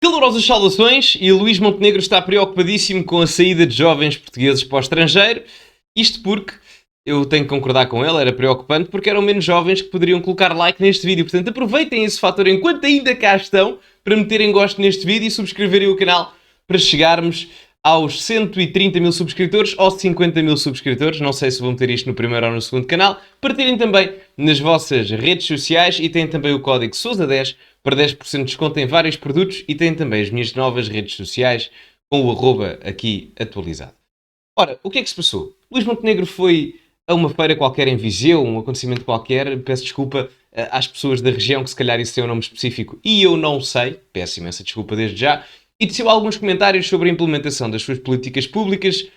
Calorosas saudações, e Luís Montenegro está preocupadíssimo com a saída de jovens portugueses para o estrangeiro. Isto porque, eu tenho que concordar com ele, era preocupante porque eram menos jovens que poderiam colocar like neste vídeo. Portanto, aproveitem esse fator enquanto ainda cá estão para meterem gosto neste vídeo e subscreverem o canal para chegarmos aos 130 mil subscritores ou 50 mil subscritores. Não sei se vou meter isto no primeiro ou no segundo canal. Partilhem também nas vossas redes sociais e têm também o código SOUSA10 para 10% de desconto em vários produtos e têm também as minhas novas redes sociais com o arroba aqui atualizado. Ora, o que é que se passou? Luís Montenegro foi a uma feira qualquer em Viseu, um acontecimento qualquer, peço desculpa às pessoas da região que se calhar isso tem um nome específico e eu não sei, peço imensa desculpa desde já, e teceu alguns comentários sobre a implementação das suas políticas públicas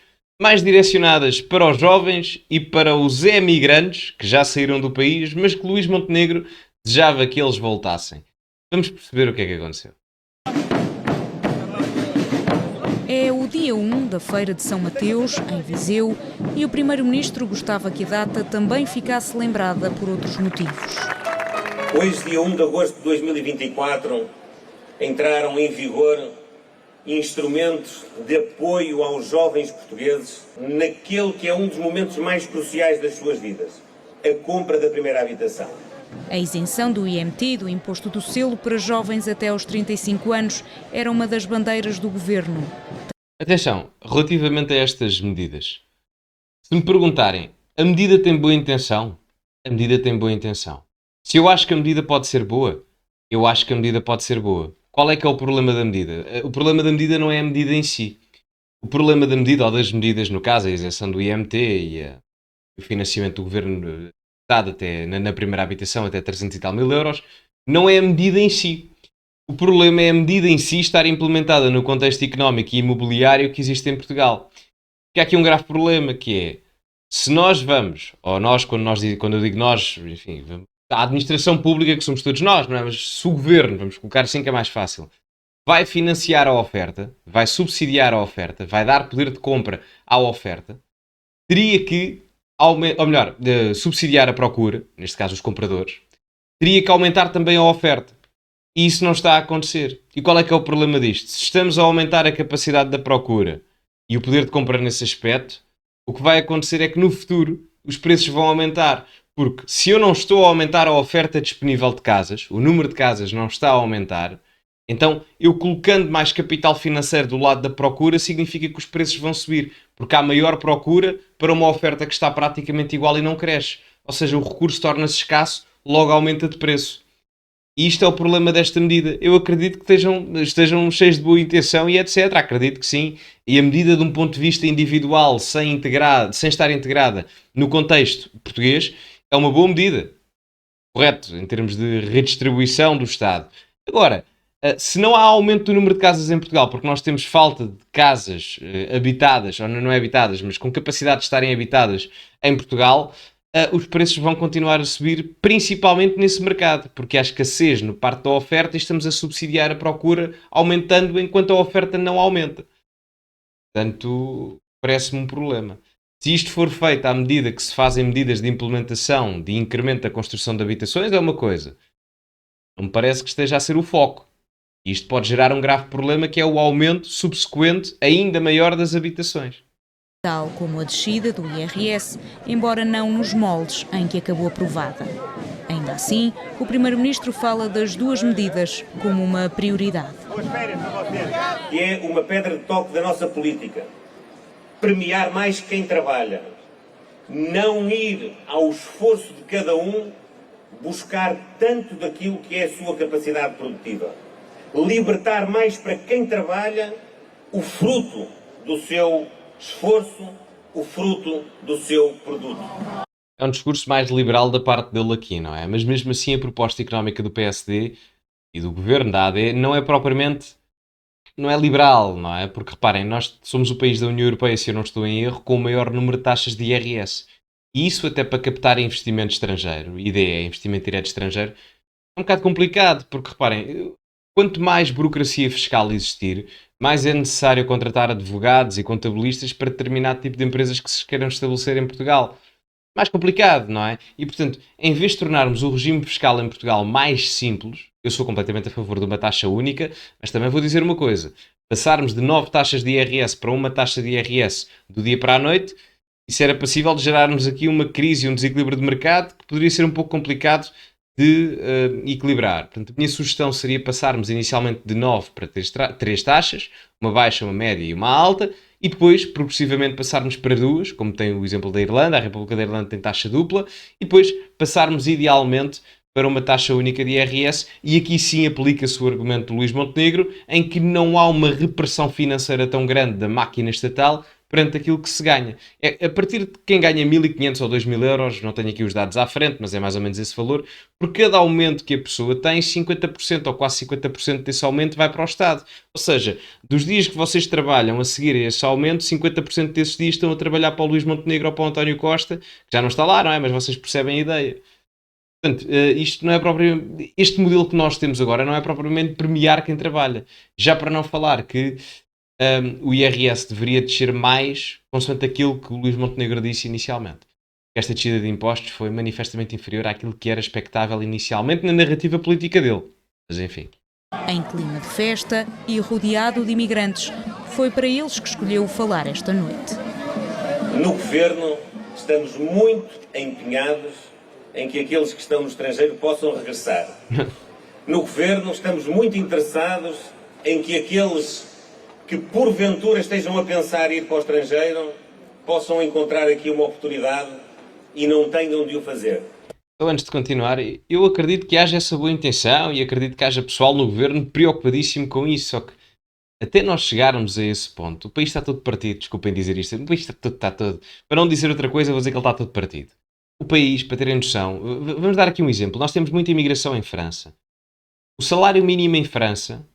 mais direcionadas para os jovens e para os emigrantes que já saíram do país, mas que Luís Montenegro desejava que eles voltassem. Vamos perceber o que é que aconteceu. É o dia 1 da Feira de São Mateus, em Viseu, e o Primeiro-Ministro gostava que a data também ficasse lembrada por outros motivos. Hoje, dia 1 de agosto de 2024, entraram em vigor instrumentos de apoio aos jovens portugueses naquele que é um dos momentos mais cruciais das suas vidas, a compra da primeira habitação. A isenção do IMT e do imposto do selo para jovens até aos 35 anos era uma das bandeiras do governo. Atenção, relativamente a estas medidas. Se me perguntarem, a medida tem boa intenção? A medida tem boa intenção. Se eu acho que a medida pode ser boa, eu acho que a medida pode ser boa. Qual é que é o problema da medida? O problema da medida não é a medida em si. O problema da medida, ou das medidas, no caso, a isenção do IMT e o financiamento do governo Estado até na primeira habitação até 300 e tal mil euros, não é a medida em si. O problema é a medida em si estar implementada no contexto económico e imobiliário que existe em Portugal. Porque há aqui um grave problema que é, se nós vamos, ou nós, quando eu digo nós, enfim, a administração pública que somos todos nós, não é? Mas se o governo, vamos colocar assim que é mais fácil, vai financiar a oferta, vai subsidiar a oferta, vai dar poder de compra à oferta, teria que, ou melhor, subsidiar a procura, neste caso os compradores, teria que aumentar também a oferta. E isso não está a acontecer. E qual é que é o problema disto? Se estamos a aumentar a capacidade da procura e o poder de compra nesse aspecto, o que vai acontecer é que no futuro os preços vão aumentar. Porque se eu não estou a aumentar a oferta disponível de casas, o número de casas não está a aumentar, então eu colocando mais capital financeiro do lado da procura significa que os preços vão subir. Porque há maior procura para uma oferta que está praticamente igual e não cresce. Ou seja, o recurso torna-se escasso, logo aumenta de preço. E isto é o problema desta medida. Eu acredito que estejam cheios de boa intenção e etc. Acredito que sim. E a medida de um ponto de vista individual, sem estar integrada no contexto português, é uma boa medida. Correto, em termos de redistribuição do Estado. Agora, se não há aumento do número de casas em Portugal, porque nós temos falta de casas habitadas, ou não é habitadas, mas com capacidade de estarem habitadas em Portugal, os preços vão continuar a subir, principalmente nesse mercado, porque há escassez no parte da oferta e estamos a subsidiar a procura, aumentando enquanto a oferta não aumenta. Portanto, parece-me um problema. Se isto for feito à medida que se fazem medidas de implementação, de incremento da construção de habitações, é uma coisa. Não me parece que esteja a ser o foco. Isto pode gerar um grave problema que é o aumento subsequente ainda maior das habitações. Tal como a descida do IRS, embora não nos moldes em que acabou aprovada. Ainda assim, o Primeiro-Ministro fala das duas medidas como uma prioridade. Que é uma pedra de toque da nossa política. Premiar mais quem trabalha. Não ir ao esforço de cada um buscar tanto daquilo que é a sua capacidade produtiva. Libertar mais para quem trabalha o fruto do seu esforço, o fruto do seu produto. É um discurso mais liberal da parte dele aqui, não é? Mas mesmo assim a proposta económica do PSD e do governo da AD não é propriamente, não é liberal, não é? Porque reparem, nós somos o país da União Europeia, se eu não estou em erro, com o maior número de taxas de IRS. E isso até para captar investimento estrangeiro, ideia é investimento direto estrangeiro, é um bocado complicado, porque reparem, quanto mais burocracia fiscal existir, mais é necessário contratar advogados e contabilistas para determinado tipo de empresas que se queiram estabelecer em Portugal. mais complicado, não é? E, portanto, em vez de tornarmos o regime fiscal em Portugal mais simples, eu sou completamente a favor de uma taxa única, mas também vou dizer uma coisa. Passarmos de 9 taxas de IRS para uma taxa de IRS do dia para a noite, isso era passível de gerarmos aqui uma crise e um desequilíbrio de mercado que poderia ser um pouco complicado de equilibrar. Portanto, a minha sugestão seria passarmos inicialmente de 9 para 3 taxas, uma baixa, uma média e uma alta, e depois progressivamente passarmos para duas, como tem o exemplo da Irlanda, a República da Irlanda tem taxa dupla, e depois passarmos idealmente para uma taxa única de IRS, e aqui sim aplica-se o argumento do Luís Montenegro, em que não há uma repressão financeira tão grande da máquina estatal perante aquilo que se ganha. É, a partir de quem ganha 1.500 ou 2.000 euros, não tenho aqui os dados à frente, mas é mais ou menos esse valor, por cada aumento que a pessoa tem, 50% ou quase 50% desse aumento vai para o Estado. Ou seja, dos dias que vocês trabalham a seguir a esse aumento, 50% desses dias estão a trabalhar para o Luís Montenegro ou para o António Costa, que já não está lá, não é? Mas vocês percebem a ideia. Portanto, isto não é propriamente, este modelo que nós temos agora não é propriamente premiar quem trabalha. Já para não falar que o IRS deveria descer mais, consoante aquilo que o Luís Montenegro disse inicialmente. Esta descida de impostos foi manifestamente inferior àquilo que era expectável inicialmente na narrativa política dele. Mas enfim. Em clima de festa e rodeado de imigrantes, foi para eles que escolheu falar esta noite. No Governo estamos muito empenhados em que aqueles que estão no estrangeiro possam regressar. No Governo estamos muito interessados em que aqueles que porventura estejam a pensar ir para o estrangeiro possam encontrar aqui uma oportunidade e não tenham de o fazer. Então, antes de continuar, eu acredito que haja essa boa intenção e acredito que haja pessoal no Governo preocupadíssimo com isso, só que até nós chegarmos a esse ponto, o país está todo partido, desculpem dizer isto, o país está todo, para não dizer outra coisa, vou dizer que ele está todo partido. O país, para terem noção, vamos dar aqui um exemplo, nós temos muita imigração em França. O salário mínimo em França,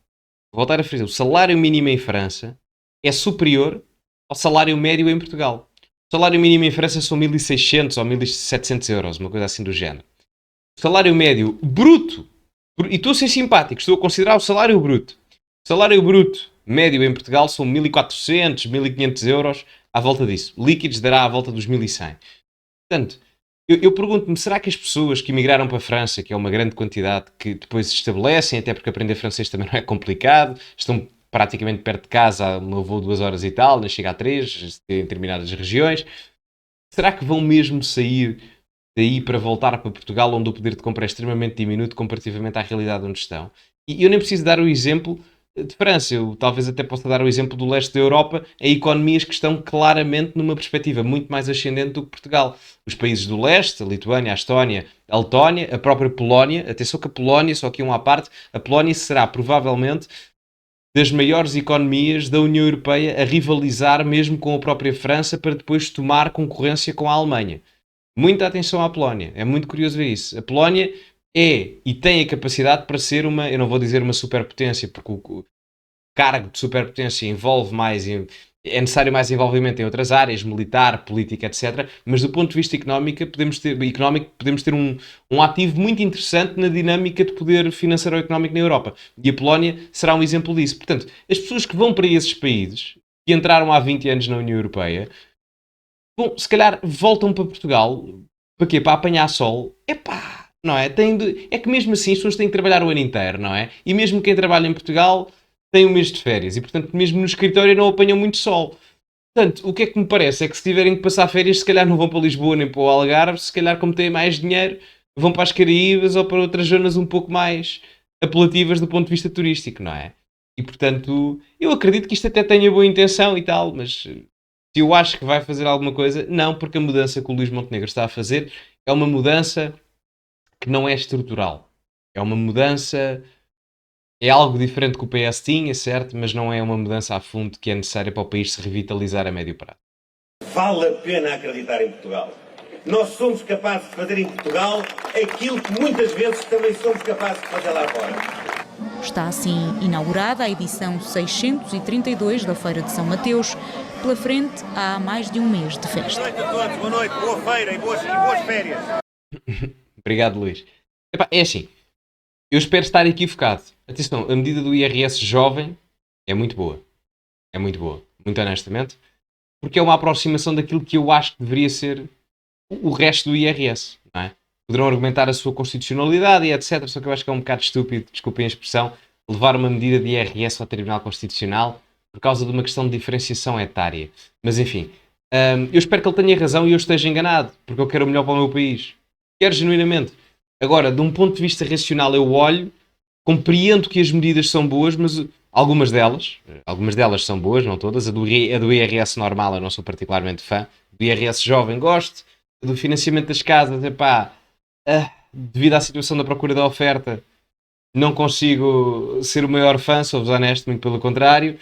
vou voltar a frisar, o salário mínimo em França é superior ao salário médio em Portugal. O salário mínimo em França são 1.600 ou 1.700 euros, uma coisa assim do género. O salário médio bruto, e estou a ser simpático, estou a considerar o salário bruto. O salário bruto médio em Portugal são 1.400, 1.500 euros, à volta disso. Líquidos dará à volta dos 1.100. Portanto, eu pergunto-me, será que as pessoas que emigraram para a França, que é uma grande quantidade, que depois se estabelecem, até porque aprender francês também não é complicado, estão praticamente perto de casa, um voo 2 horas e tal, nem chega a 3, em determinadas regiões, será que vão mesmo sair daí para voltar para Portugal, onde o poder de compra é extremamente diminuto comparativamente à realidade onde estão? E eu nem preciso dar o exemplo de França, eu talvez até possa dar o exemplo do leste da Europa, em economias que estão claramente numa perspectiva muito mais ascendente do que Portugal. Os países do leste, a Lituânia, a Estónia, a Letónia, a própria Polónia, atenção que a Polónia, só aqui um à parte, a Polónia será provavelmente das maiores economias da União Europeia a rivalizar mesmo com a própria França para depois tomar concorrência com a Alemanha. Muita atenção à Polónia, é muito curioso ver isso. A Polónia é e tem a capacidade para ser uma, eu não vou dizer uma superpotência, porque o cargo de superpotência envolve mais, é necessário mais envolvimento em outras áreas, militar, política, etc. Mas do ponto de vista económico, podemos ter um ativo muito interessante na dinâmica de poder financeiro ou económico na Europa. E a Polónia será um exemplo disso. Portanto, as pessoas que vão para esses países, que entraram há 20 anos na União Europeia, bom, se calhar voltam para Portugal, para quê? Para apanhar sol. Epá, não é? É que mesmo assim as pessoas têm que trabalhar o ano inteiro, não é? E mesmo quem trabalha em Portugal tem um mês de férias e, portanto, mesmo no escritório não apanham muito sol. Portanto, o que é que me parece é que se tiverem que passar férias, se calhar não vão para Lisboa nem para o Algarve, se calhar como têm mais dinheiro, vão para as Caraíbas ou para outras zonas um pouco mais apelativas do ponto de vista turístico, não é? E, portanto, eu acredito que isto até tenha boa intenção e tal, mas se eu acho que vai fazer alguma coisa, não, porque a mudança que o Luís Montenegro está a fazer é uma mudança que não é estrutural. É uma mudança... É algo diferente que o PS tinha, certo? Mas não é uma mudança a fundo que é necessária para o país se revitalizar a médio prazo. Vale a pena acreditar em Portugal. Nós somos capazes de fazer em Portugal aquilo que muitas vezes também somos capazes de fazer lá fora. Está assim inaugurada a edição 632 da Feira de São Mateus. Pela frente há mais de um mês de festa. Boa noite a todos, boa noite, boa feira e boas férias. Obrigado, Luís. Epá, é assim, eu espero estar equivocado. Atenção, a medida do IRS jovem é muito boa. É muito boa, muito honestamente. Porque é uma aproximação daquilo que eu acho que deveria ser o resto do IRS, não é? Poderão argumentar a sua constitucionalidade e etc. Só que eu acho que é um bocado estúpido, desculpem a expressão, levar uma medida de IRS ao Tribunal Constitucional por causa de uma questão de diferenciação etária. Mas enfim, eu espero que ele tenha razão e eu esteja enganado, porque eu quero o melhor para o meu país. Quero genuinamente. Agora, de um ponto de vista racional, eu olho, compreendo que as medidas são boas, mas algumas delas são boas, não todas. A do IRS normal eu não sou particularmente fã. Do IRS jovem gosto. Do financiamento das casas, devido à situação da procura da oferta, não consigo ser o maior fã, sou-vos honesto, muito pelo contrário.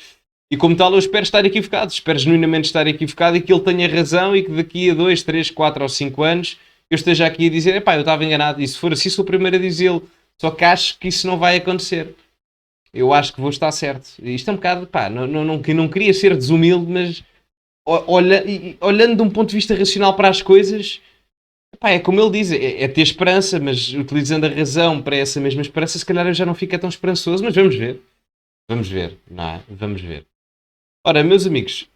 E como tal, eu espero estar equivocado, espero genuinamente estar equivocado e que ele tenha razão e que daqui a 2, 3, 4 ou 5 anos eu esteja aqui a dizer, eu estava enganado, e se for assim sou o primeiro a dizê-lo, só que acho que isso não vai acontecer. Eu acho que vou estar certo. Isto é um bocado, não queria ser desumilde, mas olhando de um ponto de vista racional para as coisas, é como ele diz, é ter esperança, mas utilizando a razão para essa mesma esperança, se calhar eu já não fico tão esperançoso, mas vamos ver. Vamos ver, não é? Vamos ver. Ora, meus amigos,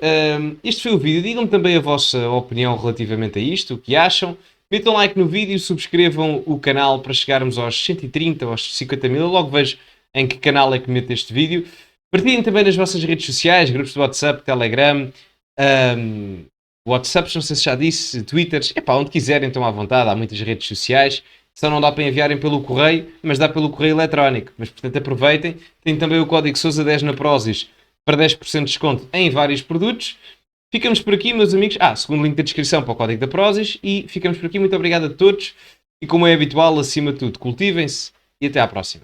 este foi o vídeo. Digam-me também a vossa opinião relativamente a isto, o que acham. Metam like no vídeo, subscrevam o canal para chegarmos aos 130 ou aos 50 mil. Eu logo vejo em que canal é que meto este vídeo. Partilhem também nas vossas redes sociais, grupos de WhatsApp, Telegram, WhatsApp, não sei se já disse, Twitters, onde quiserem, estão à vontade, há muitas redes sociais. Só não dá para enviarem pelo correio, mas dá pelo correio eletrónico. Mas, portanto, aproveitem. Tem também o código Sousa10 na Prozis para 10% de desconto em vários produtos. Ficamos por aqui, meus amigos. Segundo link da descrição para o código da Prozis. E ficamos por aqui. Muito obrigado a todos. E como é habitual, acima de tudo, cultivem-se e até à próxima.